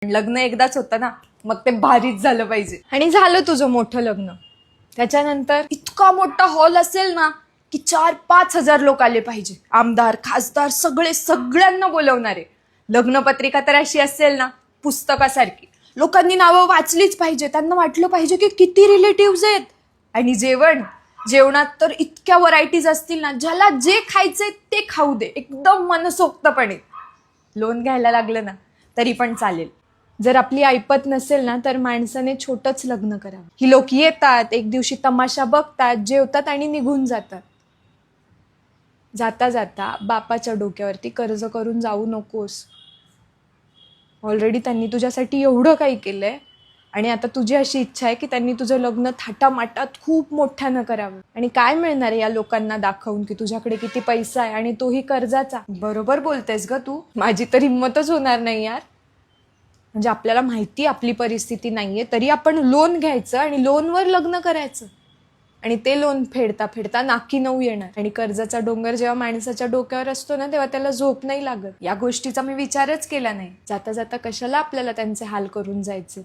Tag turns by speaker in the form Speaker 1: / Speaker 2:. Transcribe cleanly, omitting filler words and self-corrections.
Speaker 1: लग्न एकदाच होतं ना, मग ते भारीच झालं पाहिजे. आणि झालं तुझं मोठं लग्न. त्याच्यानंतर इतका मोठा हॉल असेल ना की 4-5 हजार लोक आले पाहिजे. आमदार, खासदार, सगळ्यांना बोलवणारे. लग्नपत्रिका तर अशी असेल ना पुस्तकासारखी. लोकांनी नावं वाचलीच पाहिजे. त्यांना वाटलं पाहिजे की किती रिलेटिव्ह आहेत. आणि जेवणात तर इतक्या व्हरायटीज असतील ना, ज्याला जे खायचंय ते खाऊ दे, एकदम मनसोक्तपणे. लोन घ्यायला लागलं ना तरी पण चालेल. जर आपली ऐपत नसेल ना तर माणसाने छोटंच लग्न करावं. ही लोक येतात, एक दिवशी तमाशा बघतात, जेवतात आणि निघून जातात. जाता जाता बापाच्या डोक्यावरती कर्ज करून जाऊ नकोस. ऑलरेडी त्यांनी तुझ्यासाठी एवढं काही केलंय आणि आता तुझी अशी इच्छा आहे की त्यांनी तुझं लग्न थाटामाटात खूप मोठ्यानं करावं. आणि काय मिळणार आहे या लोकांना दाखवून की तुझ्याकडे किती पैसा आहे आणि तोही कर्जाचा. बरोबर बोलतेस ग तू. माझी तर हिंमतच होणार नाही यार. म्हणजे आपल्याला माहिती आपली परिस्थिती नाहीये तरी आपण लोन घ्यायचं आणि लोनवर लग्न करायचं. आणि ते लोन फेडता फेडता नाकी नऊ येणार. आणि कर्जाचा डोंगर जेव्हा माणसाच्या डोक्यावर असतो ना तेव्हा त्याला झोप नाही लागत. या गोष्टीचा मी विचारच केला नाही. जाता जाता कशाला आपल्याला त्यांचे हाल करून जायचे.